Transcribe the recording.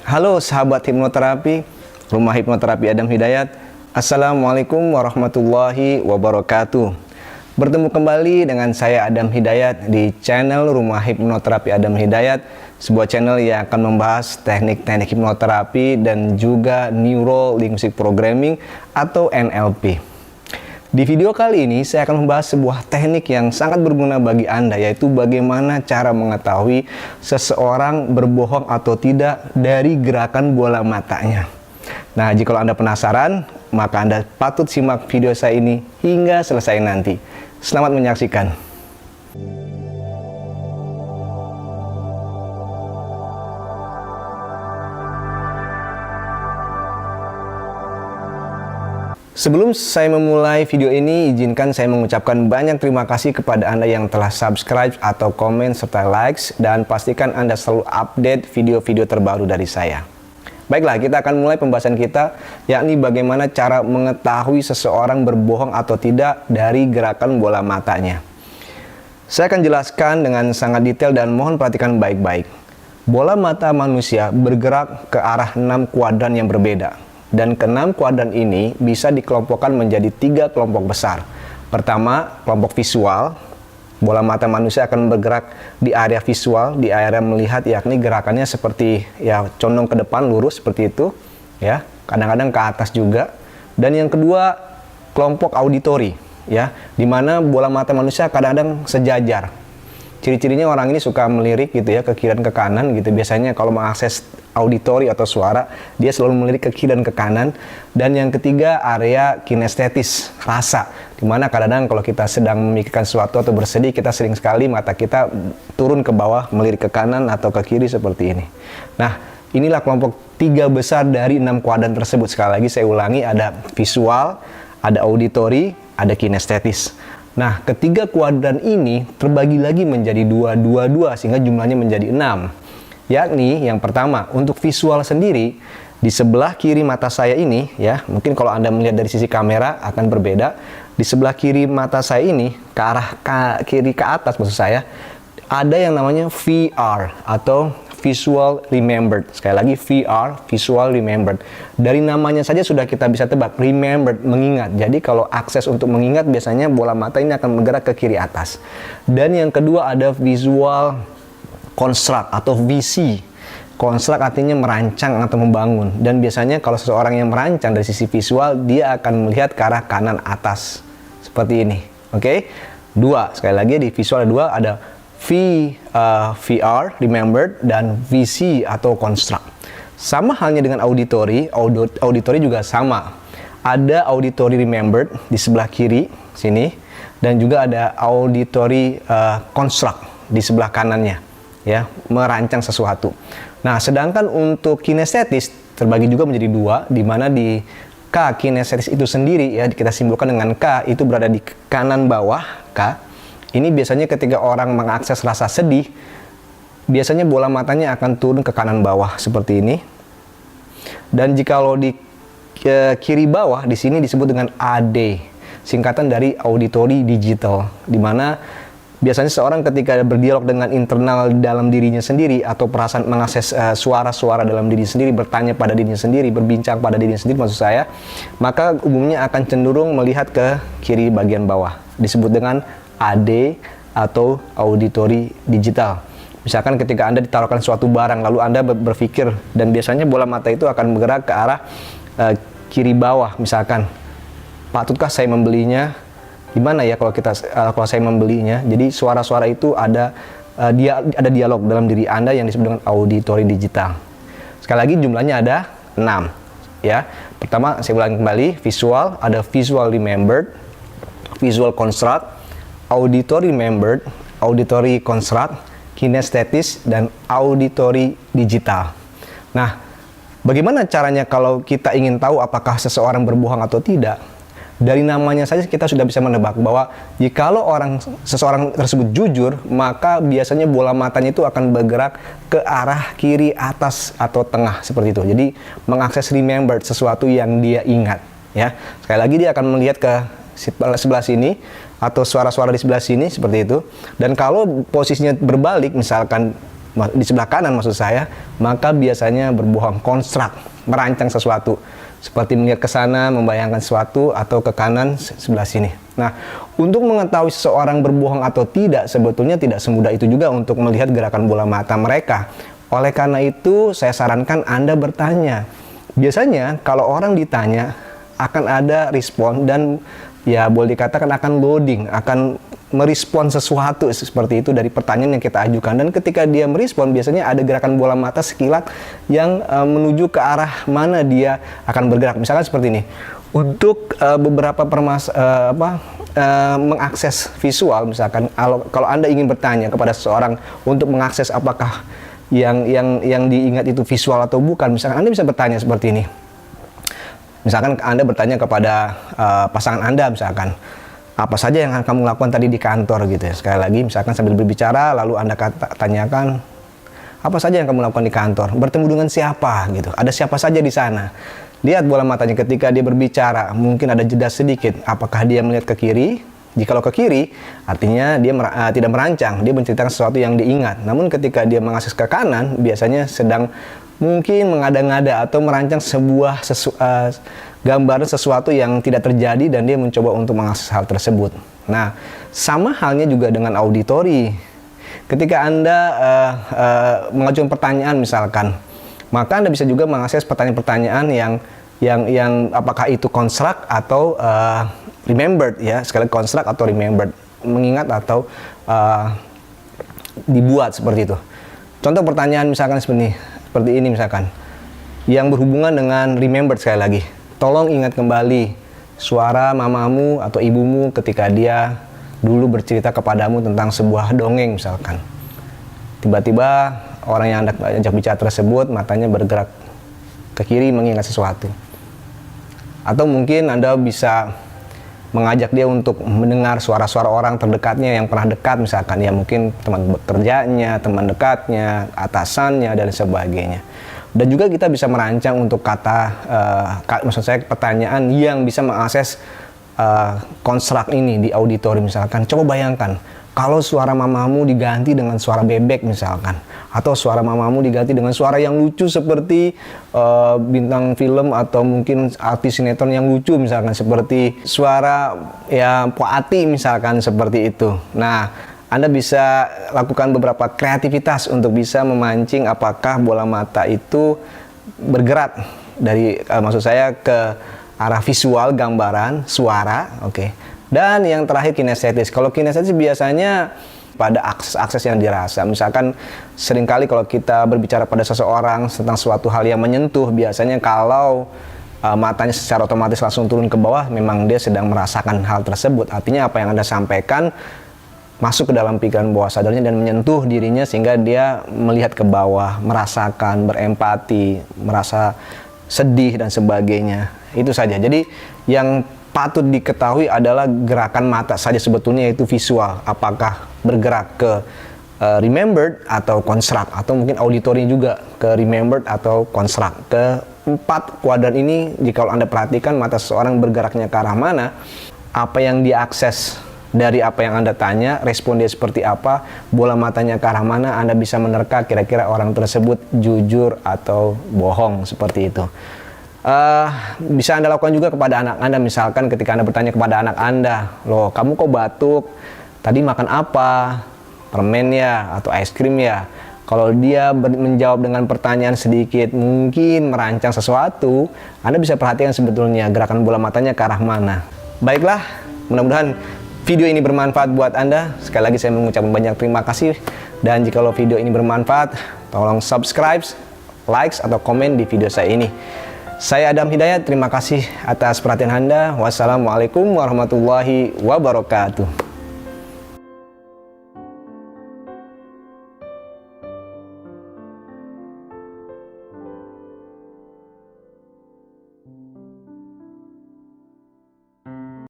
Halo sahabat hipnoterapi, Rumah Hipnoterapi Adam Hidayat. Assalamualaikum warahmatullahi wabarakatuh. Bertemu kembali dengan saya Adam Hidayat di channel Rumah Hipnoterapi Adam Hidayat, sebuah channel yang akan membahas teknik-teknik hipnoterapi dan juga Neuro Linguistic Programming atau NLP. Di video kali ini saya akan membahas sebuah teknik yang sangat berguna bagi Anda, yaitu bagaimana cara mengetahui seseorang berbohong atau tidak dari gerakan bola matanya. Nah, jika Anda penasaran, maka Anda patut simak video saya ini hingga selesai nanti. Selamat menyaksikan. Sebelum saya memulai video ini, izinkan saya mengucapkan banyak terima kasih kepada Anda yang telah subscribe atau komen serta likes, dan pastikan Anda selalu update video-video terbaru dari saya. Baiklah, kita akan mulai pembahasan kita, yakni bagaimana cara mengetahui seseorang berbohong atau tidak dari gerakan bola matanya. Saya akan jelaskan dengan sangat detail dan mohon perhatikan baik-baik. Bola mata manusia bergerak ke arah 6 kuadran yang berbeda. Dan ke-6 kuadran ini bisa dikelompokkan menjadi 3 kelompok besar. Pertama, kelompok visual. Bola mata manusia akan bergerak di area visual, di area melihat, yakni gerakannya seperti condong ke depan, lurus seperti itu, ya. Kadang-kadang ke atas juga. Dan yang kedua, kelompok auditori, ya, di mana bola mata manusia kadang-kadang sejajar. Ciri-cirinya orang ini suka melirik gitu ya, ke kiri dan ke kanan gitu. Biasanya kalau mengakses auditori atau suara, dia selalu melirik ke kiri dan ke kanan. Dan yang ketiga, area kinestetis, rasa. Dimana kadang-kadang kalau kita sedang memikirkan sesuatu atau bersedih, kita sering sekali mata kita turun ke bawah, melirik ke kanan atau ke kiri seperti ini. Nah, inilah kelompok 3 besar dari 6 kuadran tersebut. Sekali lagi saya ulangi, ada visual, ada auditori, ada kinestetis. Nah, ketiga kuadran ini terbagi lagi menjadi 2 sehingga jumlahnya menjadi 6. Yakni yang pertama, untuk visual sendiri, di sebelah kiri mata saya ini, ya, mungkin kalau Anda melihat dari sisi kamera akan berbeda. Di sebelah kiri mata saya ini, ke arah kiri ke atas maksud saya, ada yang namanya VR atau Visual Remembered. Sekali lagi, VR, Visual Remembered. Dari namanya saja sudah kita bisa tebak, remembered, mengingat. Jadi kalau akses untuk mengingat, biasanya bola mata ini akan bergerak ke kiri atas. Dan yang kedua ada Visual Construct atau VC. Construct artinya merancang atau membangun. Dan biasanya kalau seseorang yang merancang dari sisi visual, dia akan melihat ke arah kanan atas. Seperti ini. Oke? 2. Sekali lagi di visual 2 ada VR, remembered, dan VC atau construct. Sama halnya dengan auditori, auditori juga sama. Ada auditory remembered di sebelah kiri sini, dan juga ada auditory construct di sebelah kanannya, ya, merancang sesuatu. Nah, sedangkan untuk kinestetis terbagi juga menjadi 2, di mana di K kinestetis itu sendiri, ya, kita simbolkan dengan K, itu berada di kanan bawah K. Ini biasanya ketika orang mengakses rasa sedih, biasanya bola matanya akan turun ke kanan bawah seperti ini. Dan jikalau di kiri bawah, di sini disebut dengan AD, singkatan dari auditory digital, di mana biasanya seorang ketika berdialog dengan internal dalam dirinya sendiri atau perasaan mengakses suara-suara dalam diri sendiri, bertanya pada dirinya sendiri, berbincang pada dirinya sendiri maksud saya, maka umumnya akan cenderung melihat ke kiri bagian bawah, disebut dengan AD atau auditory digital. Misalkan ketika Anda ditaruhkan suatu barang lalu Anda berpikir, dan biasanya bola mata itu akan bergerak ke arah kiri bawah. Misalkan, patutkah saya membelinya? Gimana ya kalau saya membelinya? Jadi suara-suara itu ada dialog dalam diri Anda yang disebut dengan auditory digital. Sekali lagi jumlahnya ada 6, ya. Pertama saya ulangi kembali, visual, ada visual remembered, visual construct, auditory remembered, auditory construct, kinestetis, dan auditory digital. Nah, bagaimana caranya kalau kita ingin tahu apakah seseorang berbohong atau tidak? Dari namanya saja kita sudah bisa menebak bahwa jikalau seseorang tersebut jujur, maka biasanya bola matanya itu akan bergerak ke arah kiri atas atau tengah seperti itu. Jadi mengakses remembered, sesuatu yang dia ingat, ya. Sekali lagi dia akan melihat ke sebelah sini atau suara-suara di sebelah sini seperti itu. Dan kalau posisinya berbalik, misalkan di sebelah kanan maksud saya, maka biasanya berbohong, konstrak, merancang sesuatu. Seperti melihat ke sana, membayangkan sesuatu, atau ke kanan sebelah sini. Nah, untuk mengetahui seseorang berbohong atau tidak, sebetulnya tidak semudah itu juga untuk melihat gerakan bola mata mereka. Oleh karena itu, saya sarankan Anda bertanya. Biasanya, kalau orang ditanya, akan ada respon dan ya boleh dikatakan akan loading, akan merespon sesuatu seperti itu dari pertanyaan yang kita ajukan. Dan ketika dia merespon, biasanya ada gerakan bola mata sekilat yang menuju ke arah mana dia akan bergerak. Misalkan seperti ini. Untuk beberapa mengakses visual, misalkan kalau Anda ingin bertanya kepada seseorang untuk mengakses apakah yang diingat itu visual atau bukan, misalkan Anda bisa bertanya seperti ini. Misalkan Anda bertanya kepada pasangan Anda, misalkan, apa saja yang kamu lakukan tadi di kantor gitu ya. Sekali lagi, misalkan sambil berbicara, lalu Anda tanyakan, apa saja yang kamu lakukan di kantor? Bertemu dengan siapa gitu? Ada siapa saja di sana? Lihat bola matanya ketika dia berbicara, mungkin ada jeda sedikit. Apakah dia melihat ke kiri? Jikalau ke kiri, artinya dia tidak merancang, dia menceritakan sesuatu yang diingat. Namun ketika dia mengakses ke kanan, biasanya sedang mungkin mengada-ngada atau merancang sebuah gambaran sesuatu yang tidak terjadi dan dia mencoba untuk mengakses hal tersebut. Nah, sama halnya juga dengan auditori. Ketika Anda mengajukan pertanyaan misalkan, maka Anda bisa juga mengakses pertanyaan-pertanyaan yang apakah itu construct atau remembered ya, sekali construct atau remembered, mengingat atau dibuat seperti itu. Contoh pertanyaan misalkan seperti ini misalkan, yang berhubungan dengan remembered sekali lagi. Tolong ingat kembali suara mamamu atau ibumu ketika dia dulu bercerita kepadamu tentang sebuah dongeng misalkan. Tiba-tiba orang yang Anda ajak bicara tersebut matanya bergerak ke kiri mengingat sesuatu. Atau mungkin Anda bisa mengajak dia untuk mendengar suara-suara orang terdekatnya yang pernah dekat misalkan, ya mungkin teman bekerjanya, teman dekatnya, atasannya, dan sebagainya. Dan juga kita bisa merancang untuk maksud saya pertanyaan yang bisa mengakses konstruk ini di auditori misalkan. Coba bayangkan kalau suara mamamu diganti dengan suara bebek misalkan, atau suara mamamu diganti dengan suara yang lucu seperti bintang film atau mungkin artis sinetron yang lucu misalkan, seperti suara ya Po Ati misalkan, seperti itu. Nah, Anda bisa lakukan beberapa kreativitas untuk bisa memancing apakah bola mata itu bergerak dari maksud saya ke arah visual, gambaran, suara, oke. Dan yang terakhir kinestetis. Kalau kinestetis biasanya pada akses-akses yang dirasa. Misalkan seringkali kalau kita berbicara pada seseorang tentang suatu hal yang menyentuh, biasanya kalau matanya secara otomatis langsung turun ke bawah, memang dia sedang merasakan hal tersebut. Artinya apa yang Anda sampaikan masuk ke dalam pikiran bawah sadarnya dan menyentuh dirinya sehingga dia melihat ke bawah, merasakan, berempati, merasa sedih dan sebagainya. Itu saja. Jadi yang patut diketahui adalah gerakan mata saja sebetulnya itu visual. Apakah bergerak ke remembered atau construct, atau mungkin auditory juga ke remembered atau construct. Keempat kuadran ini jika Anda perhatikan mata seseorang bergeraknya ke arah mana, apa yang diakses dari apa yang Anda tanya, respon dia seperti apa, bola matanya ke arah mana, Anda bisa menerka kira-kira orang tersebut jujur atau bohong, seperti itu. Bisa Anda lakukan juga kepada anak Anda, misalkan ketika Anda bertanya kepada anak Anda, loh kamu kok batuk, tadi makan apa, permen ya, atau es krim ya. Kalau dia menjawab dengan pertanyaan sedikit mungkin merancang sesuatu, Anda bisa perhatikan sebetulnya gerakan bola matanya ke arah mana. Baiklah, mudah-mudahan video ini bermanfaat buat Anda. Sekali lagi saya mengucapkan banyak terima kasih. Dan jika video ini bermanfaat, tolong subscribe, like, atau komen di video saya ini. Saya Adam Hidayat, terima kasih atas perhatian Anda. Wassalamualaikum warahmatullahi wabarakatuh.